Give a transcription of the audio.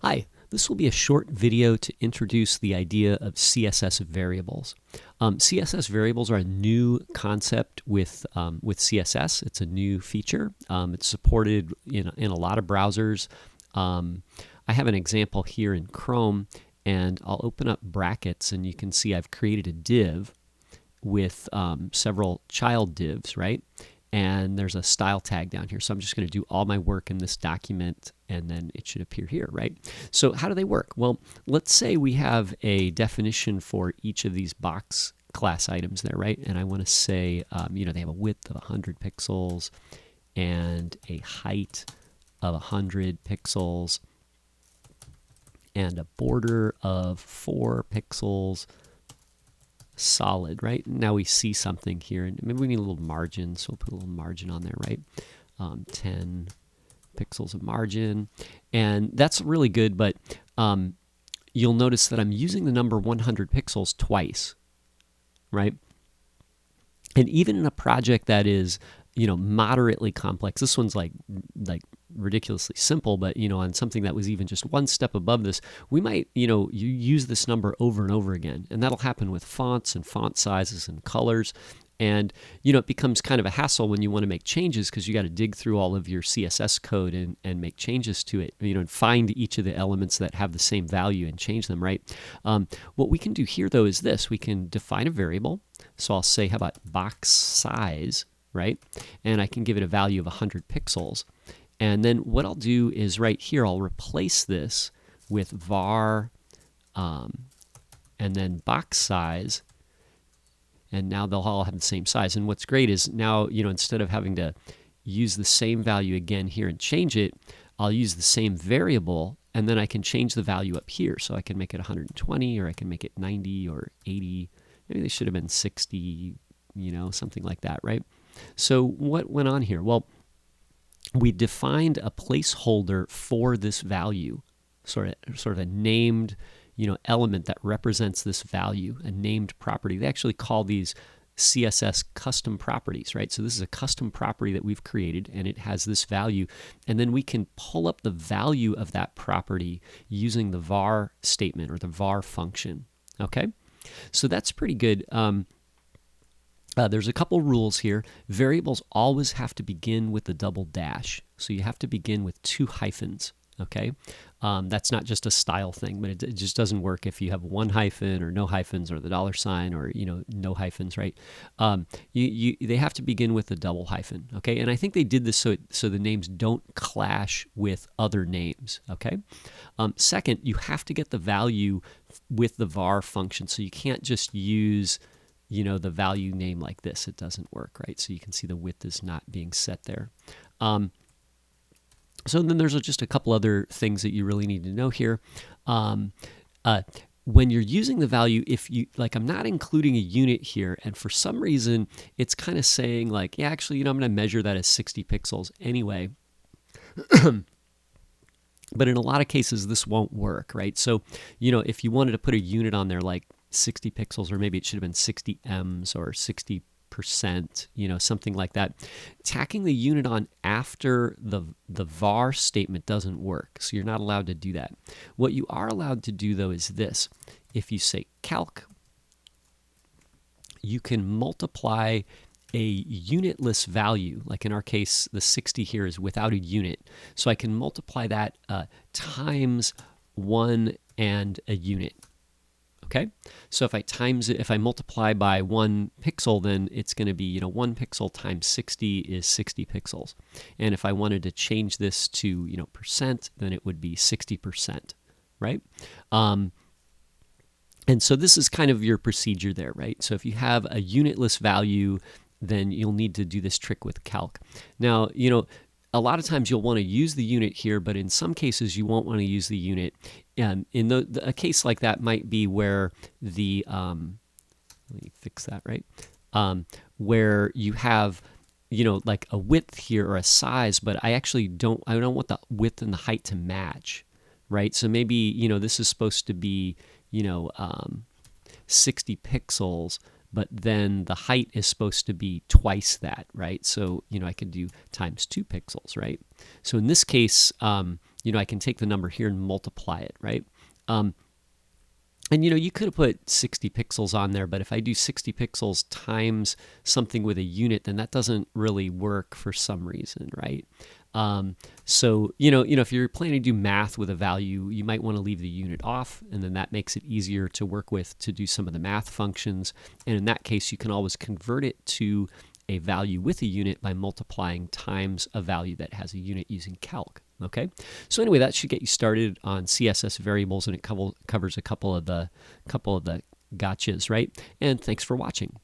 Hi, this will be a short video to introduce the idea of CSS variables. CSS variables are a new concept with CSS. It's a new feature. It's supported in a lot of browsers. I have an example here in Chrome, and I'll open up brackets, and you can see I've created a div with several child divs, right? And there's a style tag down here. So I'm just going to do all my work in this document, and then it should appear here, right? So how do they work? Well, let's say we have a definition for each of these box class items there, right? And I want to say, they have a width of 100 pixels and a height of 100 pixels and a border of 4 pixels solid, right? Now we see something here, and maybe we need a little margin, so we'll put a little margin on there, right? 10 pixels of margin, and that's really good, but you'll notice that I'm using the number 100 pixels twice, right? And even in a project that is, moderately complex, this one's like ridiculously simple, but on something that was even just one step above this, we might you use this number over and over again, and that'll happen with fonts and font sizes and colors. And it becomes kind of a hassle when you want to make changes, because you got to dig through all of your CSS code and make changes to it, and find each of the elements that have the same value and change them, right? What we can do here though is this: we can define a variable. So I'll say, how about box size, right? And I can give it a value of 100 pixels. And then what I'll do is right here, I'll replace this with var and then box size. And now they'll all have the same size. And what's great is now, instead of having to use the same value again here and change it, I'll use the same variable, and then I can change the value up here. So I can make it 120, or I can make it 90 or 80. Maybe they should have been 60, something like that, right? So what went on here? Well, we defined a placeholder for this value, sort of a named, element that represents this value, a named property. They actually call these CSS custom properties, right? So this is a custom property that we've created, and it has this value, and then we can pull up the value of that property using the var statement or the var function. Okay, so that's pretty good. There's a couple rules here. Variables always have to begin with a double dash. So you have to begin with 2 hyphens, okay? That's not just a style thing, but it just doesn't work if you have 1 hyphen or no hyphens, or the $sign, or, no hyphens, right? They have to begin with a double hyphen, okay? And I think they did this so the names don't clash with other names, okay? Second, you have to get the value with the var function, so you can't just use the value name like this. It doesn't work, right? So you can see the width is not being set there. So then there's just a couple other things that you really need to know here. When you're using the value, if you, I'm not including a unit here, and for some reason it's kind of saying yeah, actually, I'm going to measure that as 60 pixels anyway. But in a lot of cases, this won't work, right? So, if you wanted to put a unit on there like 60 pixels, or maybe it should have been 60 ems or 60%, something like that, tacking the unit on after the var statement doesn't work. So you're not allowed to do that. What you are allowed to do, though, is this. If you say calc, you can multiply a unitless value, like in our case, the 60 here is without a unit. So I can multiply that times 1 and a unit. Okay, so if I multiply by 1 pixel, then it's going to be 1 pixel times 60 is 60 pixels. And if I wanted to change this to percent, then it would be 60%, right? And so this is kind of your procedure there, right? So if you have a unitless value, then you'll need to do this trick with calc. Now, a lot of times you'll want to use the unit here, but in some cases you won't want to use the unit. In a case like that might be where the let me fix that, right? Where you have like a width here or a size, but I don't want the width and the height to match, right? So maybe this is supposed to be 60 pixels, but then the height is supposed to be twice that, right? So, I could do times 2 pixels, right? So in this case, I can take the number here and multiply it, right? And you could have put 60 pixels on there, but if I do 60 pixels times something with a unit, then that doesn't really work for some reason, right? So if you're planning to do math with a value, you might want to leave the unit off, and then that makes it easier to work with to do some of the math functions. And in that case, you can always convert it to a value with a unit by multiplying times a value that has a unit using calc. Okay, so anyway, that should get you started on CSS variables, and it covers a couple of the gotchas, right? And thanks for watching.